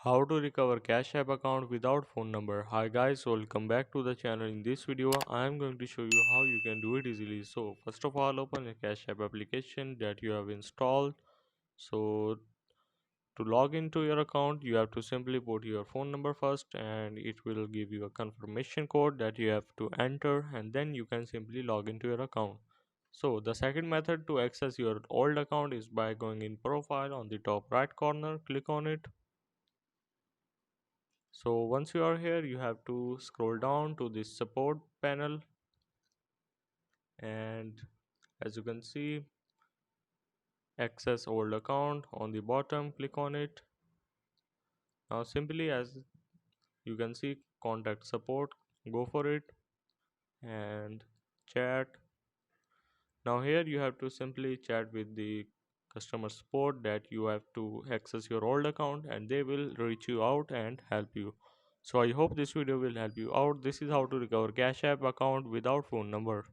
How to recover Cash App account without phone number. Hi guys, welcome back to the channel. In this video I am going to show you how you can do it easily. So first of all, open a Cash App application that you have installed. So to log into your account, you have to simply put your phone number first, and it will give you a confirmation code that you have to enter, and then you can simply log into your account. So the second method to access your old account is by going in profile on the top right corner, click on it. So once you are here, you have to scroll down to this support panel, and as you can see, access old account on the bottom, click on it. Now simply, as you can see, contact support, go for it, and chat. Now here you have to simply chat with the customer support that you have to access your old account, and they will reach you out and help you. So I hope this video will help you out. This is how to recover Cash App account without phone number.